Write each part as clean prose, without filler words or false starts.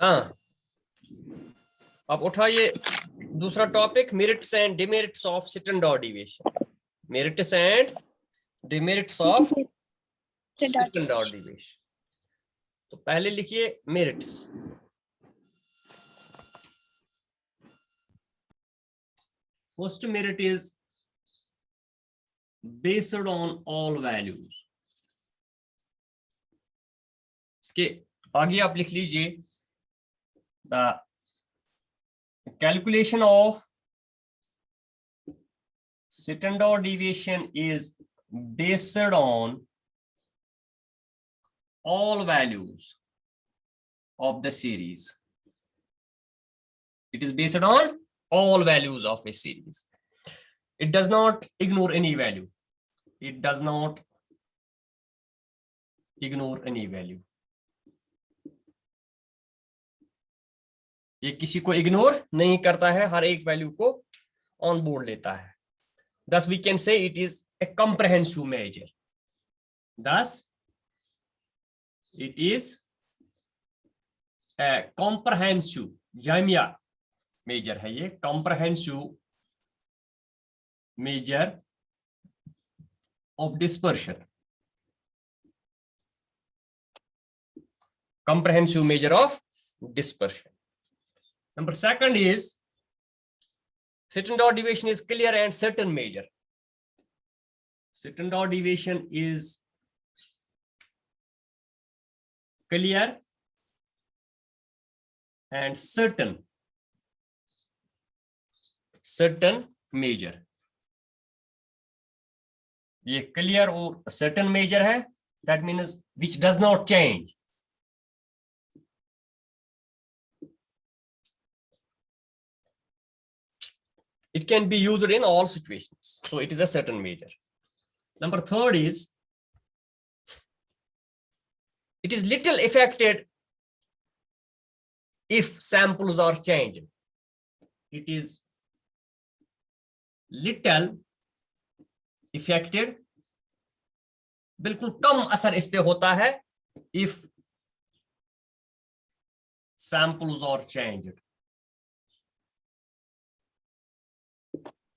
हाँ, अब उठाइए दूसरा topic, merits and demerits of standard deviation. Merits and demerits of standard deviation. तो पहले लिखिए merits. First merit is based on all values. इसके आगे आप लिख लीजिए the calculation of Sittendorf deviation is based on all values of the series. It is based on all values of a series. It does not ignore any value. It does not ignore any value. ये किसी को ignore नहीं करता है, हर एक value को on board लेता है। Thus we can say it is a comprehensive measure. Thus it is a comprehensive Jamia major है, ये comprehensive measure of dispersion. Comprehensive measure of dispersion. Number second is Sittendorf deviation is clear and certain measure. Sittendorf deviation is clear and certain measure. ये clear और certain measure है, that means which does not change. It can be used in all situations. So it is a certain measure. Number third is it is little affected if samples are changed. It is little affected, बिल्कुल कम असर इस पे होता है if samples are changed.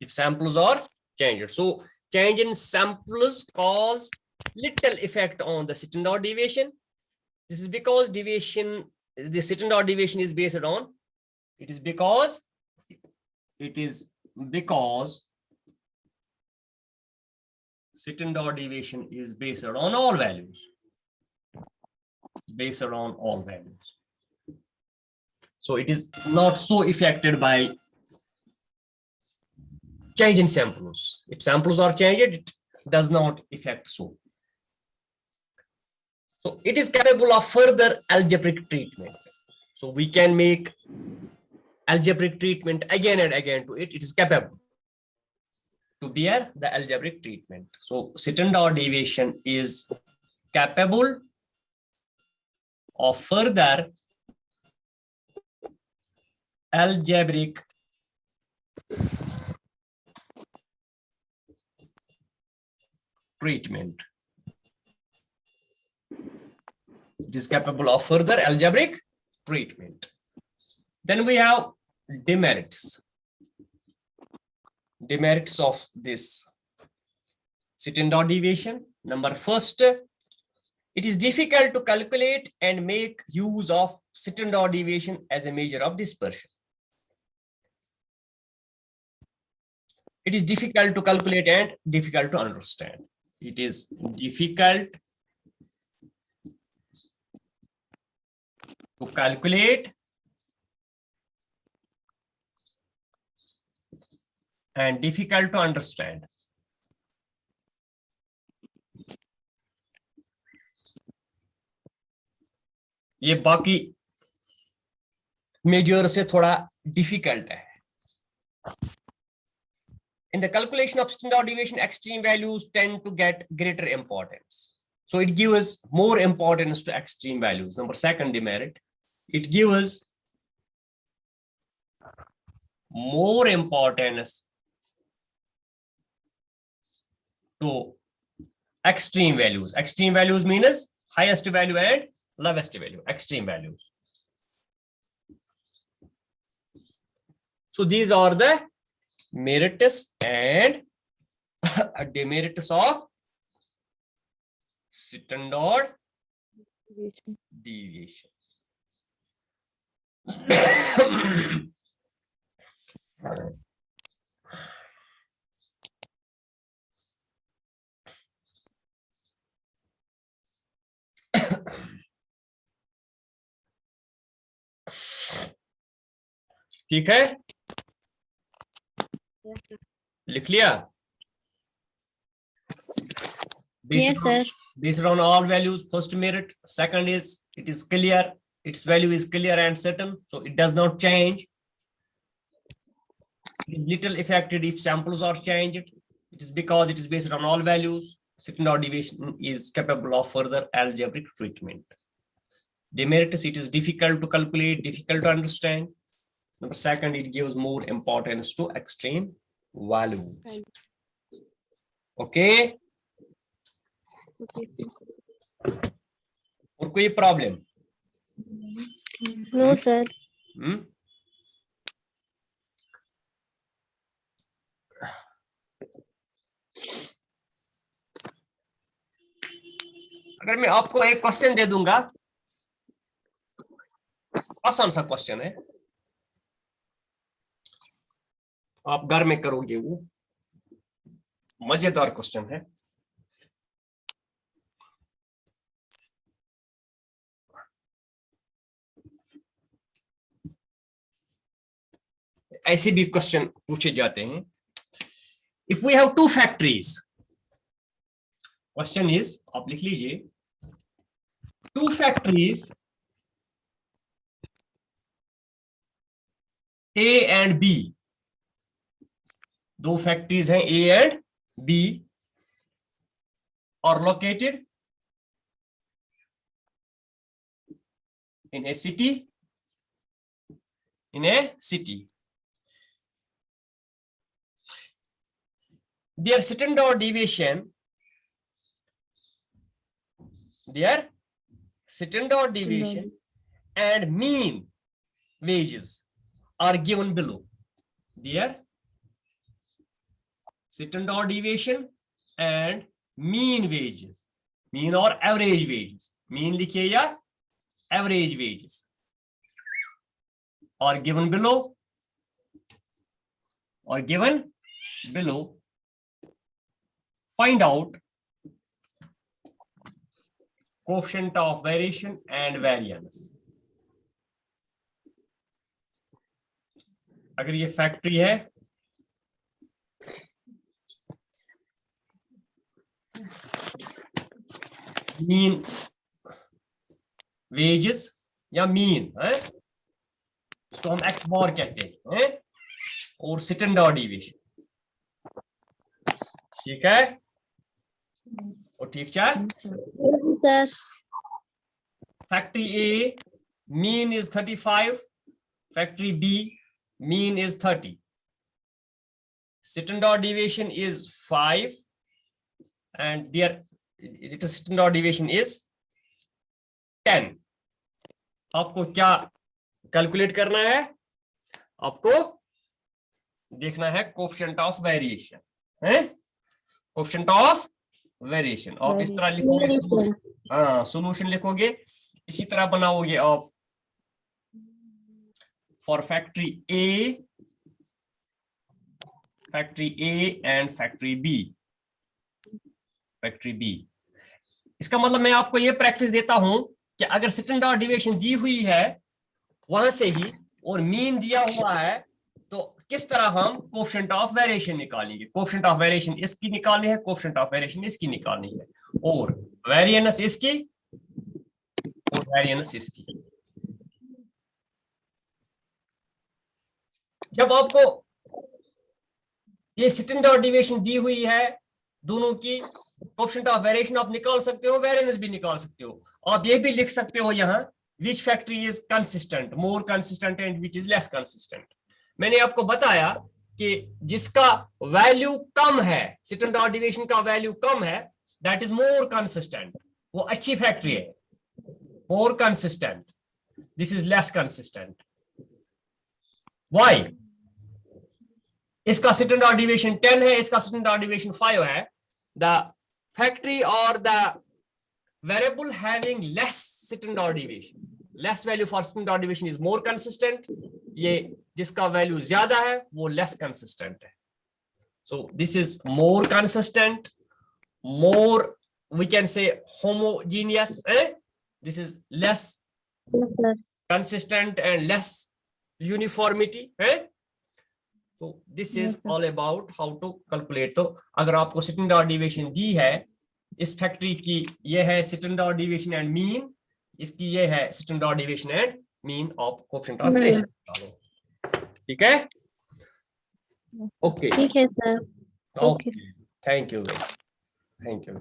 If samples are changed. So change in samples cause little effect on the Sittendorf deviation. This is because deviation, the Sittendorf deviation is based on, it is because Sittendorf deviation is based on all values. Based on all values. So it is not so affected by change in samples. If samples are changed, it does not affect so. So it is capable of further algebraic treatment. So we can make algebraic treatment again and again to it. It is capable to bear the algebraic treatment. So Sittendorf deviation is capable of further algebraic treatment. It is capable of further algebraic treatment. Then we have demerits. Demerits of this Sittendorf deviation. Number first, it is difficult to calculate and make use of Sittendorf deviation as a measure of dispersion. It is difficult to calculate and difficult to understand. It is difficult to calculate and difficult to understand. ये बाकी major से थोड़ा difficult है. In the calculation of Sittendorf deviation, extreme values tend to get greater importance. So it gives more importance to extreme values. Number second demerit, it gives more importance to extreme values. Extreme values means highest value and lowest value, extreme values. So these are the merits and demerits of standard deviation. ठीक है, लिख लिया? Yes, sir. Based on all values, first merit, second is it is clear, its value is clear and certain, so it does not change. It is little affected if samples are changed. It is because it is based on all values. Standard deviation is capable of further algebraic treatment. Demerits, it is difficult to calculate, difficult to understand. Number second, it gives more importance to extreme values. Okay. और कोई problem? No, sir. अगर मैं आपको एक question दे दूंगा, आसान सा question है, आप घर में करोगे, वो मजेदार क्वेश्चन है। ऐसे भी क्वेश्चन पूछे जाते हैं। If we have two factories, question is, आप लिख लीजिए, two factories A and B, दो फैक्ट्रीज हैं ए एंड बी, और located in a city, their standard deviation and mean wages are given below. Their standard deviation and mean wages, mean or average wages, mean लिखिए या average wages, are given below, Find out coefficient of variation and variance. अगर ये factory है, mean wages या mean है, उसको हम x बार कहते हैं, और स्टैंडर्ड डिवीएशन, ठीक है? और ठीक चल, factory A mean is 35, factory B mean is 30, standard deviation is 5, and their standard deviation is 10. आपको क्या कैलकुलेट करना है? आपको देखना है कोएफिशिएंट ऑफ वेरिएशन, है कोएफिशिएंट ऑफ वेरिएशन। आप इस तरह लिखोगे, हाँ सॉल्यूशन लिखोगे, इसी तरह बनाओगे आप for factory A and factory B, इसका मतलब मैं आपको ये प्रैक्टिस देता हूं कि अगर स्टैंडर्ड डिविएशन दी हुई है वहां से ही और मीन दिया हुआ है, तो किस तरह हम कोएफिशिएंट ऑफ वेरिएशन निकालेंगे। कोएफिशिएंट ऑफ वेरिएशन इसकी निकालनी है, कोएफिशिएंट ऑफ वेरिएशन इसकी निकालनी है, और वेरिएंस इसकी और वेरिएंस इसकी। जब आपको ये स्टैंडर्ड डिविएशन दी हुई है दोनों की, कोएफिशिएंट ऑफ वेरिएशन आप निकाल सकते हो, वेरिएंस भी निकाल सकते हो। आप ये भी लिख सकते हो यहाँ which factory is consistent, more consistent and which is less consistent. मैंने आपको बताया कि जिसका वैल्यू कम है, स्टैंडर्ड डिविएशन का वैल्यू कम है, दैट इज मोर कंसिस्टेंट, वो अच्छी फैक्ट्री है, more consistent, this is less consistent. Why? इसका स्टैंडर्ड डिविएशन 10 है, इसका स्टैंडर्ड डिविएशन 5 है। द फैक्ट्री और the variable having less standard deviation, less value for standard deviation is more consistent. ये जिसका वैल्यू ज्यादा है वो लेस कंसिस्टेंट है। So this is more consistent, more we can say homogeneous, this is less Yes, sir. consistent and less uniformity, so this Yes, is sir. all about how to calculate। तो अगर आपको standard deviation दी है इस factory की, ये है standard deviation and mean, इसकी ये है standard deviation and mean of coefficient of variation. ठीक है, ओके ठीक है sir. Okay, thank you, thank you.